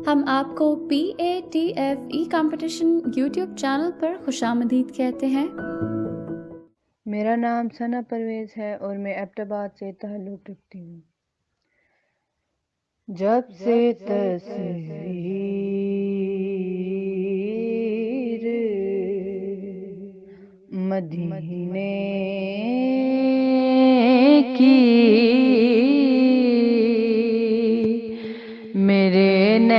ہم آپ کو PATFE کمپٹیشن یوٹیوب چینل پر خوش آمدید کہتے ہیں۔ میرا نام ثنا پرویز ہے اور میں ایبٹ آباد سے تعلق رکھتی ہوں۔ جب سے تصویر مدینے کی میرے نین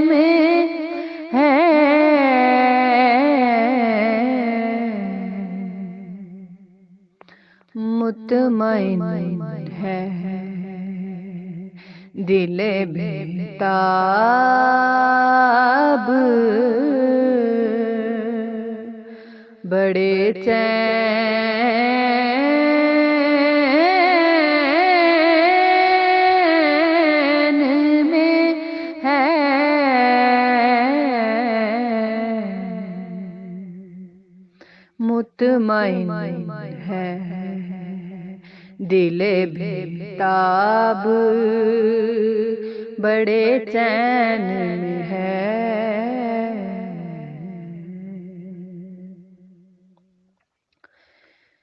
میں ہے، مطمئن ہے دل بیتاب، بڑے چین میں ہے، مطمئن ہے دل بیتاب، بڑے چین میں ہے۔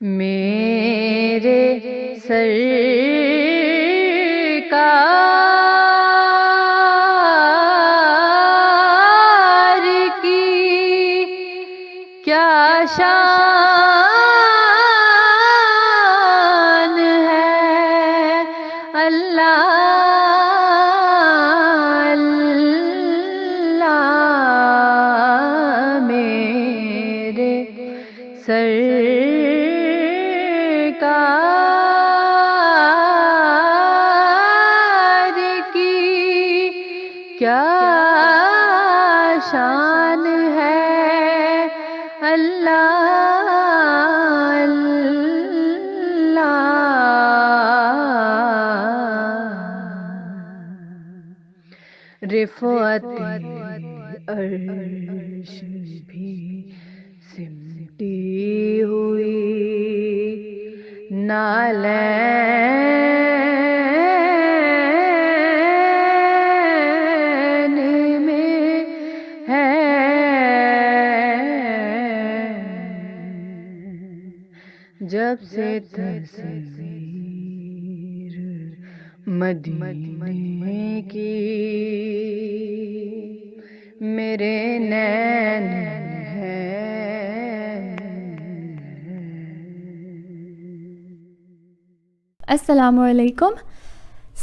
میرے سرکار کی کیا شان ہے، اللہ اللہ، میرے سرکار کی کیا شان ہے، اللہ اللہ، رفعت عرش بھی سمٹی ہوئی نالین میں ہے، جب سے تصویر مدینے کی میرے نین ہے۔ السلام علیکم،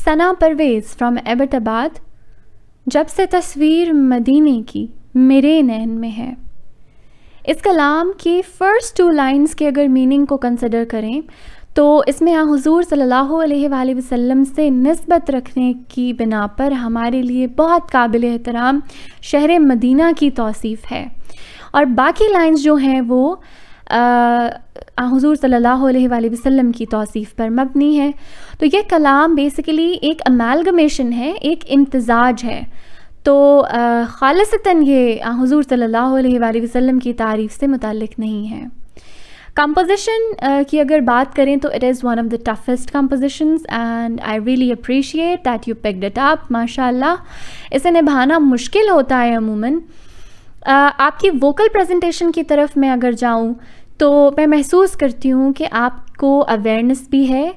ثنا پرویز فرام ایبٹ آباد۔ جب سے تصویر مدینے کی میرے نین میں ہے، اس کلام کی فرسٹ 2 لائنز کے اگر میننگ کو کنسیڈر کریں تو اس میں حضور صلی اللہ علیہ وآلہ وسلم سے نسبت رکھنے کی بنا پر ہمارے لیے بہت قابل احترام شہر مدینہ کی توصیف ہے، اور باقی لائنز جو ہیں وہ حضور صلی اللہ علیہ وآلہ وسلم کی توصیف پر مبنی ہے۔ تو یہ کلام بیسیکلی ایک امیلگمیشن ہے، ایک امتزاج ہے، تو خالصتاً یہ حضور صلی اللہ علیہ وآلہ وسلم کی تعریف سے متعلق نہیں ہے۔ کمپوزیشن کی اگر بات کریں تو it is one of the toughest compositions and I really appreciate that you picked it up, ماشاء اللہ۔ اسے نبھانا مشکل ہوتا ہے عموماً۔ آپ کی ووکل پریزنٹیشن کی طرف میں اگر جاؤں تو میں محسوس کرتی ہوں کہ آپ کو اویئرنیس بھی ہے،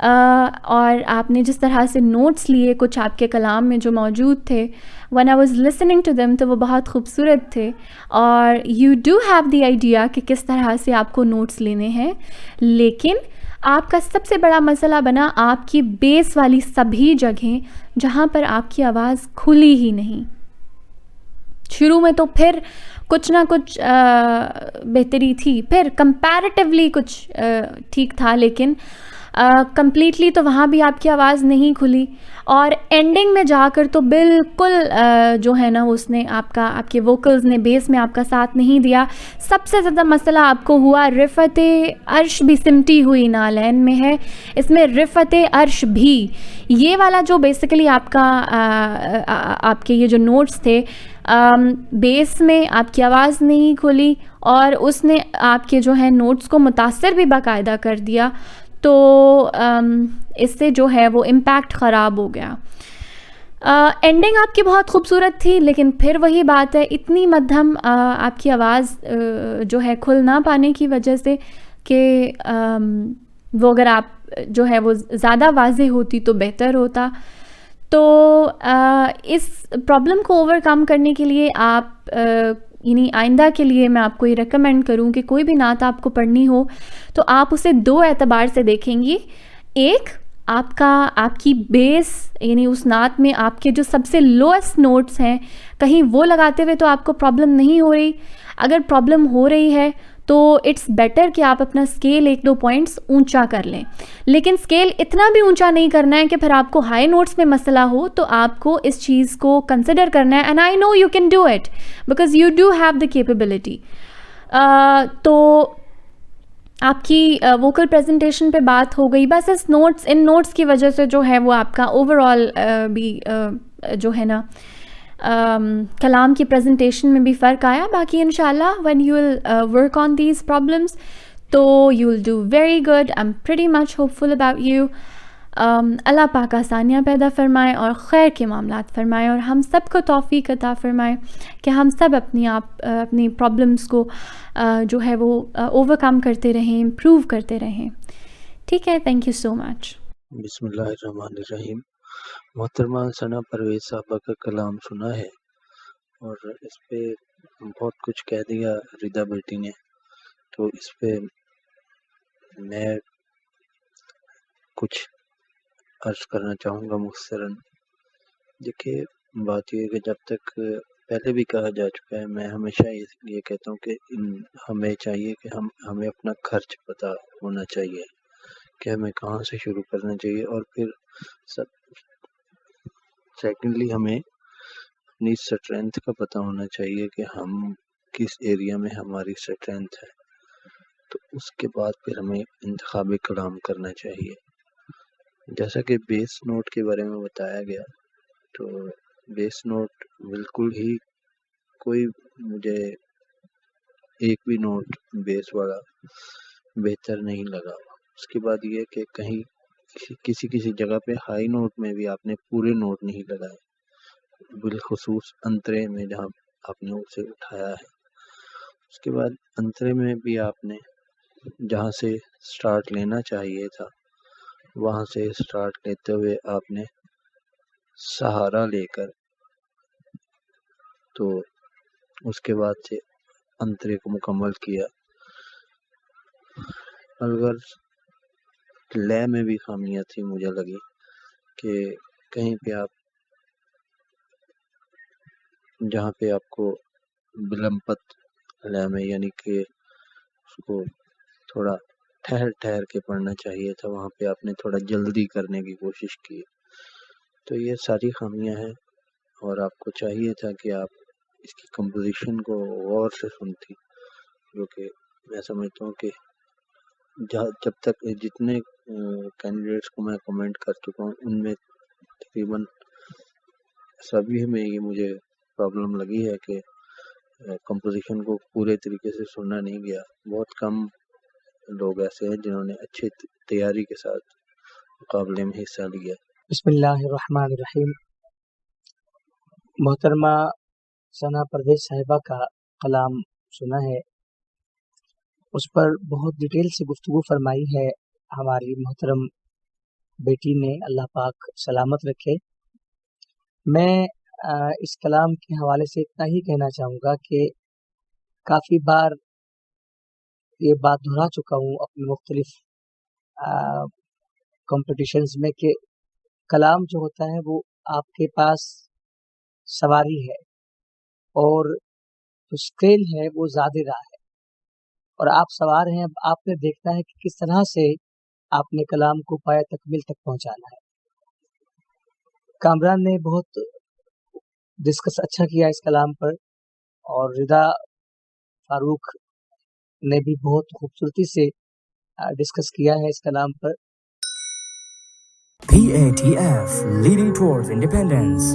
اور آپ نے جس طرح سے نوٹس لیے کچھ آپ کے کلام میں جو موجود تھے، when I was listening to them تو وہ بہت خوبصورت تھے، اور you do have the idea کہ کس طرح سے آپ کو نوٹس لینے ہیں، لیکن آپ کا سب سے بڑا مسئلہ بنا آپ کی بیس والی سبھی جگہیں جہاں پر آپ کی آواز کھلی ہی نہیں۔ شروع میں تو پھر کچھ نہ کچھ بہتری تھی، پھر کمپیریٹیولی کچھ ٹھیک تھا، لیکن کمپلیٹلی تو وہاں بھی آپ کی آواز نہیں کھلی، اور اینڈنگ میں جا کر تو بالکل جو ہے نا اس نے آپ کے ووکلز نے بیس میں آپ کا ساتھ نہیں دیا۔ سب سے زیادہ مسئلہ آپ کو ہوا رفعت عرش بھی سمٹی ہوئی نالین میں ہے، اس میں رفعت عرش بھی، یہ والا جو بیسیکلی آپ کے یہ جو نوٹس تھے بیس میں آپ کی آواز نہیں کھلی اور اس نے آپ کے جو ہے نوٹس کو متاثر بھی باقاعدہ کر دیا، تو اس سے جو ہے وہ امپیکٹ خراب ہو گیا. اینڈنگ آپ کی بہت خوبصورت تھی، لیکن پھر وہی بات ہے، اتنی مدھم آپ کی آواز جو ہے کھل نہ پانے کی وجہ سے کہ وہ اگر آپ جو ہے وہ زیادہ واضح ہوتی تو بہتر ہوتا. تو اس پرابلم کو اوور کم کرنے کے لیے آپ یعنی آئندہ کے لیے میں آپ کو یہ ریکمینڈ کروں کہ کوئی بھی نعت آپ کو پڑھنی ہو تو آپ اسے دو اعتبار سے دیکھیں گی. ایک، آپ کی بیس یعنی اس نعت میں آپ کے جو سب سے لوئسٹ نوٹس ہیں کہیں وہ لگاتے ہوئے تو آپ کو پرابلم نہیں ہو رہی. اگر پرابلم ہو رہی ہے تو اٹس بیٹر کہ آپ اپنا اسکیل 1-2 پوائنٹس اونچا کر لیں، لیکن اسکیل اتنا بھی اونچا نہیں کرنا ہے کہ پھر آپ کو ہائی نوٹس میں مسئلہ ہو. تو آپ کو اس چیز کو کنسیڈر کرنا ہے، and I know you can do it because you do have the capability. تو آپ کی ووکل پریزنٹیشن پہ بات ہو گئی، بس ان نوٹس کی وجہ سے جو ہے وہ آپ کا اوور آل بھی جو ہے نا کلام کی پریزنٹیشن میں بھی فرق آیا. باقی انشاءاللہ when you will work on these problems تو you will do very good. I'm pretty much hopeful about you. اللہ پاک آسانیاں پیدا فرمائے اور خیر کے معاملات فرمائے اور ہم سب کو توفیق عطا فرمائے کہ ہم سب اپنی پرابلمس کو جو ہے وہ اوور کم کرتے رہیں، امپروو کرتے رہیں. ٹھیک ہے، تھینک یو سو مچ. بسم اللہ الرحمن الرحیم. محترمہ ثنا پرویز صاحبہ کا کلام سنا ہے اور اس پہ بہت کچھ کہہ دیا ردا بیٹی نے، تو اس پہ میں کچھ عرض کرنا چاہوں گا مختصراً. دیکھیے بات یہ ہے کہ جب تک پہلے بھی کہا جا چکا ہے، میں ہمیشہ یہ کہتا ہوں کہ ہمیں چاہیے کہ ہمیں اپنا خرچ پتہ ہونا چاہیے کہ ہمیں کہاں سے شروع کرنا چاہیے، اور پھر سیکنڈلی ہمیں اپنی اسٹرینتھ کا پتہ ہونا چاہیے کہ ہم کس ایریا میں ہماری اسٹرینتھ ہے. تو اس کے بعد پھر ہمیں انتخاب کلام کرنا چاہیے. جیسا کہ بیس نوٹ کے بارے میں بتایا گیا، تو بیس نوٹ بالکل ہی کوئی مجھے ایک بھی نوٹ بیس والا بہتر نہیں لگا. اس کے بعد یہ کہ کہیں کسی جگہ پہ ہائی نوٹ میں بھی آپ نے پورے نوٹ نہیں لگائے، بالخصوص انترے میں جہاں آپ نے اسے اٹھایا ہے. اس کے بعد انترے میں بھی آپ نے جہاں سے سٹارٹ لینا چاہیے تھا وہاں سے سٹارٹ لیتے ہوئے آپ نے سہارا لے کر تو اس کے بعد سے انترے کو مکمل کیا. اگر لے میں بھی خامیاں تھی، مجھے لگی کہ کہیں پہ آپ جہاں پہ آپ کو بلمپت لے میں یعنی کہ اس کو تھوڑا ٹھہر کے پڑھنا چاہیے تھا، وہاں پہ آپ نے تھوڑا جلدی کرنے کی کوشش کی. تو یہ ساری خامیاں ہیں اور آپ کو چاہیے تھا کہ آپ اس کی کمپوزیشن کو غور سے سنتی، جو کہ میں سمجھتا ہوں کہ جب تک جتنے کینڈیڈیٹس کو میں کمنٹ کر چکا ہوں ان میں تقریباً سبھی میں یہ مجھے پرابلم لگی ہے کہ کمپوزیشن کو پورے طریقے سے سننا نہیں گیا. بہت کم لوگ ایسے ہیں جنہوں نے اچھی تیاری کے ساتھ مقابلے میں حصہ لیا. بسم اللہ الرحمن الرحیم. محترمہ ثنا پرویز صاحبہ کا کلام سنا ہے، اس پر بہت ڈیٹیل سے گفتگو فرمائی ہے ہماری محترم بیٹی نے، اللہ پاک سلامت رکھے. میں اس کلام کے حوالے سے اتنا ہی کہنا چاہوں گا کہ کافی بار یہ بات دہرا چکا ہوں اپنے مختلف کمپٹیشنز میں کہ کلام جو ہوتا ہے وہ آپ کے پاس سواری ہے اور جو اسکیل ہے وہ زیادہ راہ ہے، اور آپ سوار ہیں. اب آپ نے دیکھنا ہے کہ کس طرح سے آپ نے کلام کو پایہ تکمیل تک پہنچانا ہے. کامران نے بہت ڈسکس اچھا کیا اس کلام پر، اور ردا فاروق نے بھی بہت خوبصورتی سے ڈسکس کیا ہے اس کلام پر. PATF, leading towards independence.